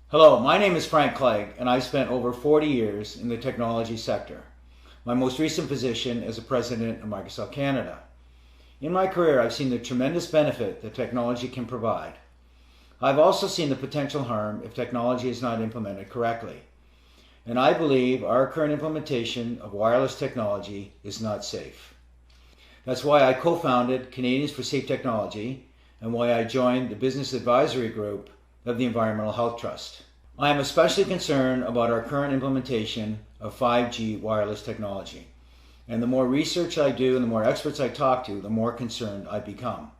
Hello, my name is Frank Clegg, and I've spent over 40 years in the technology sector. My most recent position as a president of Microsoft Canada. In my career, I've seen the tremendous benefit that technology can provide. I've also seen the potential harm if technology is not implemented correctly. And I believe our current implementation of wireless technology is not safe. That's why I co-founded Canadians for Safe Technology and why I joined the business advisory group of the Environmental Health Trust. I am especially concerned about our current implementation of 5G wireless technology. And the more research I do and the more experts I talk to, the more concerned I become.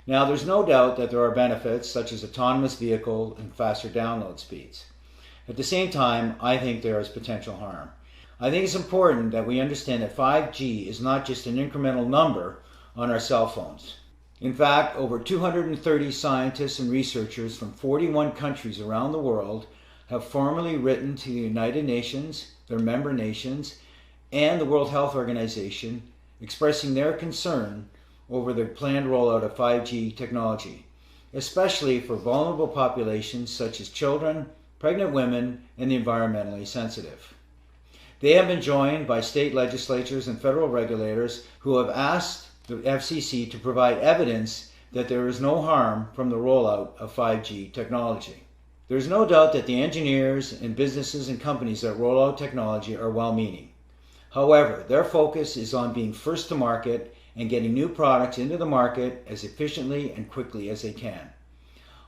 Now, there's no doubt that there are benefits such as autonomous vehicle and faster download speeds. At the same time, I think there is potential harm. I think it's important that we understand that 5G is not just an incremental number on our cell phones. In fact, over 230 scientists and researchers from 41 countries around the world have formally written to the United Nations, their member nations, and the World Health Organization expressing their concern over the planned rollout of 5G technology, especially for vulnerable populations such as children, pregnant women, and the environmentally sensitive. They have been joined by state legislatures and federal regulators who have asked the FCC to provide evidence that there is no harm from the rollout of 5G technology. There is no doubt that the engineers and businesses and companies that roll out technology are well-meaning. However, their focus is on being first to market and getting new products into the market as efficiently and quickly as they can.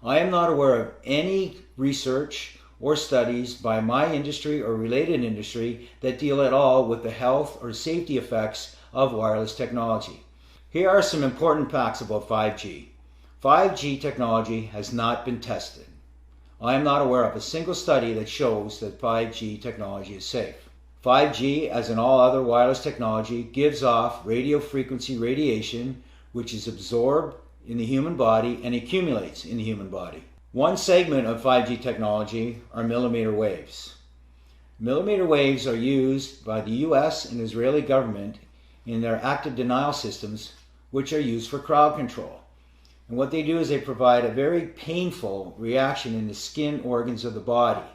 I am not aware of any research or studies by my industry or related industry that deal at all with the health or safety effects of wireless technology. Here are some important facts about 5G. 5G technology has not been tested. I am not aware of a single study that shows that 5G technology is safe. 5G, as in all other wireless technology, gives off radio frequency radiation, which is absorbed in the human body and accumulates in the human body. One segment of 5G technology are millimeter waves. Millimeter waves are used by the US and Israeli government in their active denial systems, which are used for crowd control. And what they do is they provide a very painful reaction in the skin organs of the body.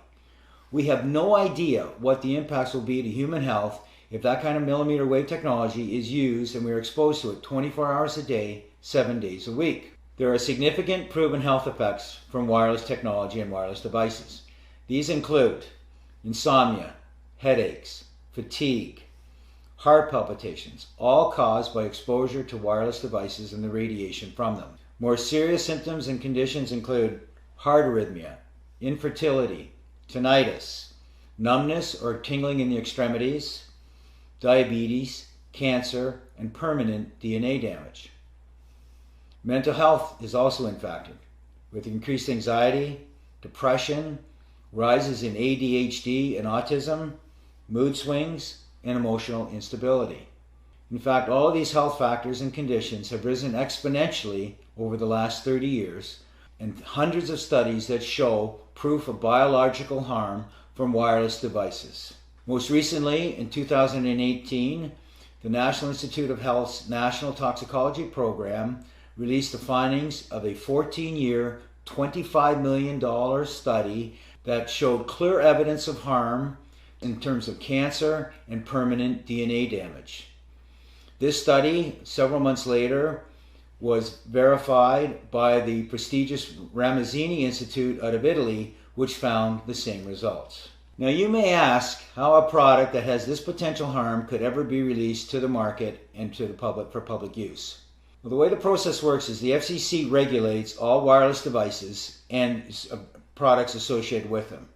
We have no idea what the impacts will be to human health if that kind of millimeter wave technology is used and we are exposed to it 24 hours a day, 7 days a week. There are significant proven health effects from wireless technology and wireless devices. These include insomnia, headaches, fatigue, heart palpitations, all caused by exposure to wireless devices and the radiation from them. More serious symptoms and conditions include heart arrhythmia, infertility, tinnitus, numbness or tingling in the extremities, diabetes, cancer, and permanent DNA damage. Mental health is also impacted, with increased anxiety, depression, rises in ADHD and autism, mood swings, and emotional instability. In fact, all of these health factors and conditions have risen exponentially over the last 30 years, and hundreds of studies that show proof of biological harm from wireless devices. Most recently, in 2018, the National Institute of Health's National Toxicology Program released the findings of a 14-year, $25 million study that showed clear evidence of harm in terms of cancer and permanent DNA damage. This study, several months later, was verified by the prestigious Ramazzini Institute out of Italy, which found the same results. Now you may ask how a product that has this potential harm could ever be released to the market and to the public for public use. Well, the way the process works is the FCC regulates all wireless devices and products associated with them.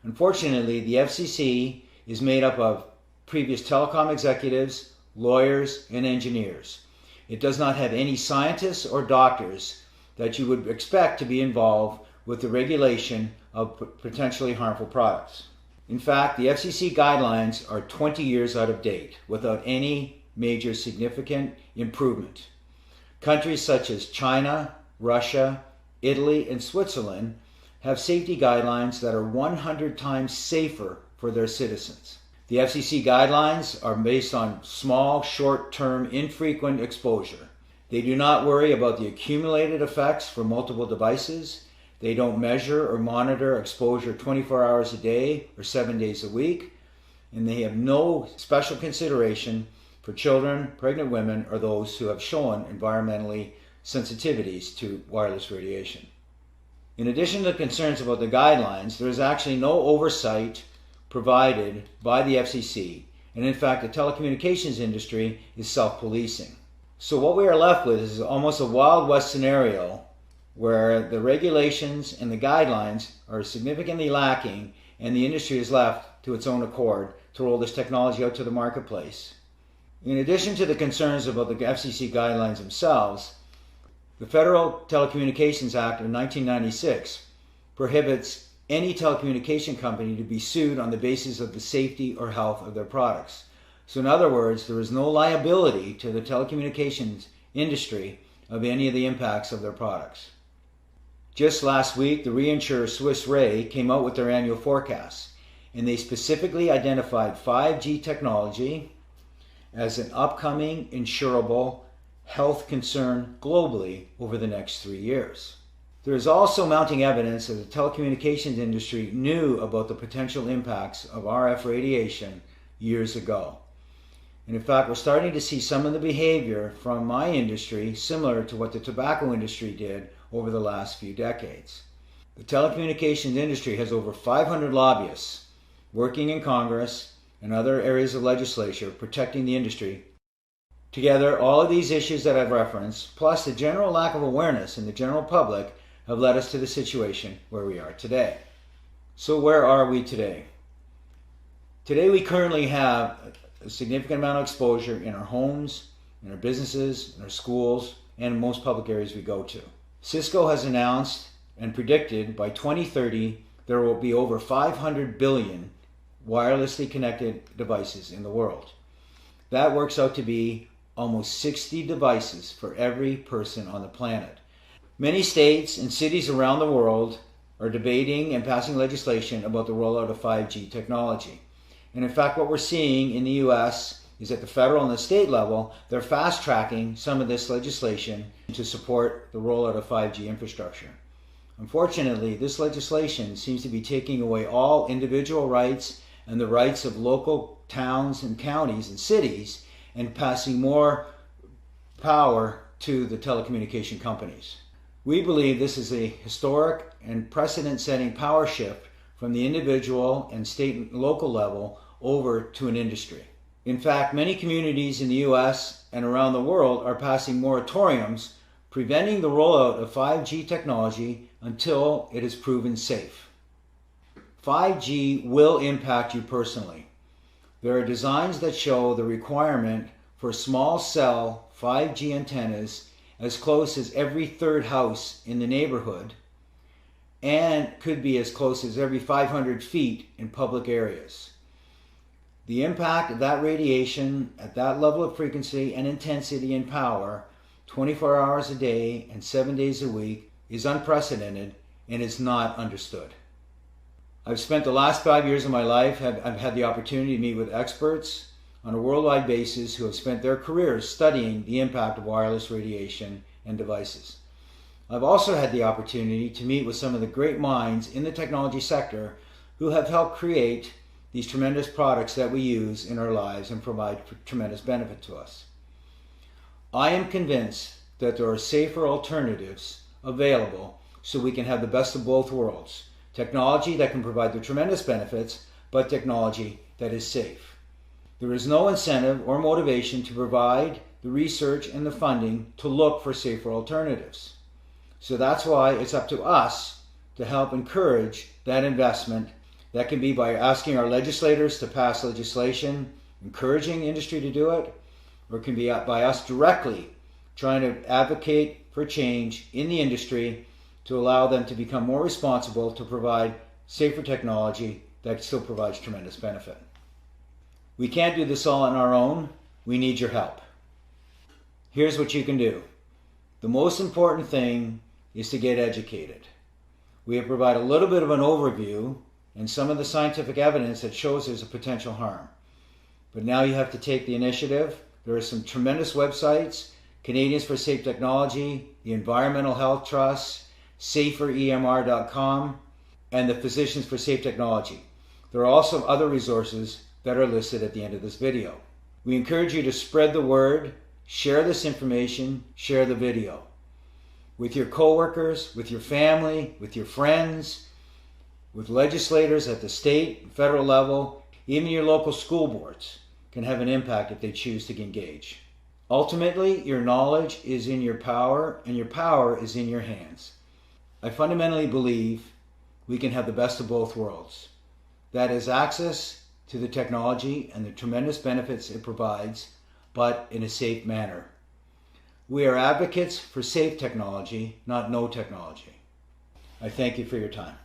Unfortunately, the FCC is made up of previous telecom executives, lawyers, and engineers. It does not have any scientists or doctors that you would expect to be involved with the regulation of potentially harmful products. In fact, the FCC guidelines are 20 years out of date without any major significant improvement. Countries such as China, Russia, Italy, and Switzerland have safety guidelines that are 100 times safer for their citizens. The FCC guidelines are based on small, short-term, infrequent exposure. They do not worry about the accumulated effects for multiple devices. They don't measure or monitor exposure 24 hours a day or 7 days a week. And they have no special consideration for children, pregnant women, or those who have shown environmentally sensitivities to wireless radiation. In addition to the concerns about the guidelines, there is actually no oversight provided by the FCC, and in fact the telecommunications industry is self-policing. So what we are left with is almost a Wild West scenario where the regulations and the guidelines are significantly lacking and the industry is left to its own accord to roll this technology out to the marketplace. In addition to the concerns about the FCC guidelines themselves, the Federal Telecommunications Act of 1996 prohibits any telecommunication company to be sued on the basis of the safety or health of their products. So in other words, there is no liability to the telecommunications industry of any of the impacts of their products. Just last week, the reinsurer Swiss Re came out with their annual forecasts, and they specifically identified 5G technology as an upcoming insurable health concern globally over the next 3 years. There is also mounting evidence that the telecommunications industry knew about the potential impacts of RF radiation years ago. And in fact, we're starting to see some of the behavior from my industry similar to what the tobacco industry did over the last few decades. The telecommunications industry has over 500 lobbyists working in Congress and other areas of legislature protecting the industry. Together, all of these issues that I've referenced, plus the general lack of awareness in the general public, have led us to the situation where we are today. So where are we today? Today we currently have a significant amount of exposure in our homes, in our businesses, in our schools, and in most public areas we go to. Cisco has announced and predicted by 2030 there will be over 500 billion wirelessly connected devices in the world. That works out to be almost 60 devices for every person on the planet. Many states and cities around the world are debating and passing legislation about the rollout of 5G technology. And in fact, what we're seeing in the US is at the federal and the state level, they're fast-tracking some of this legislation to support the rollout of 5G infrastructure. Unfortunately, this legislation seems to be taking away all individual rights and the rights of local towns and counties and cities and passing more power to the telecommunication companies. We believe this is a historic and precedent-setting power shift from the individual and state and local level over to an industry. In fact, many communities in the US and around the world are passing moratoriums preventing the rollout of 5G technology until it is proven safe. 5G will impact you personally. There are designs that show the requirement for small cell 5G antennas as close as every third house in the neighborhood and could be as close as every 500 feet in public areas. The impact of that radiation at that level of frequency and intensity and power 24 hours a day and 7 days a week is unprecedented and is not understood. I've spent the last 5 years of my life, I've had the opportunity to meet with experts on a worldwide basis who have spent their careers studying the impact of wireless radiation and devices. I've also had the opportunity to meet with some of the great minds in the technology sector who have helped create these tremendous products that we use in our lives and provide tremendous benefit to us. I am convinced that there are safer alternatives available so we can have the best of both worlds. Technology that can provide the tremendous benefits, but technology that is safe. There is no incentive or motivation to provide the research and the funding to look for safer alternatives. So that's why it's up to us to help encourage that investment. That can be by asking our legislators to pass legislation, encouraging the industry to do it, or it can be by us directly trying to advocate for change in the industry to allow them to become more responsible to provide safer technology that still provides tremendous benefit. We can't do this all on our own. We need your help. Here's what you can do. The most important thing is to get educated. We have provided a little bit of an overview and some of the scientific evidence that shows there's a potential harm. But now you have to take the initiative. There are some tremendous websites, Canadians for Safe Technology, the Environmental Health Trust, saferemr.com, and the Physicians for Safe Technology. There are also other resources that are listed at the end of this video. We encourage you to spread the word, share this information, share the video with your coworkers, with your family, with your friends, with legislators at the state and federal level. Even your local school boards can have an impact if they choose to engage. Ultimately, your knowledge is in your power, and your power is in your hands. I fundamentally believe we can have the best of both worlds. That is access to the technology and the tremendous benefits it provides, but in a safe manner. We are advocates for safe technology, not no technology. I thank you for your time.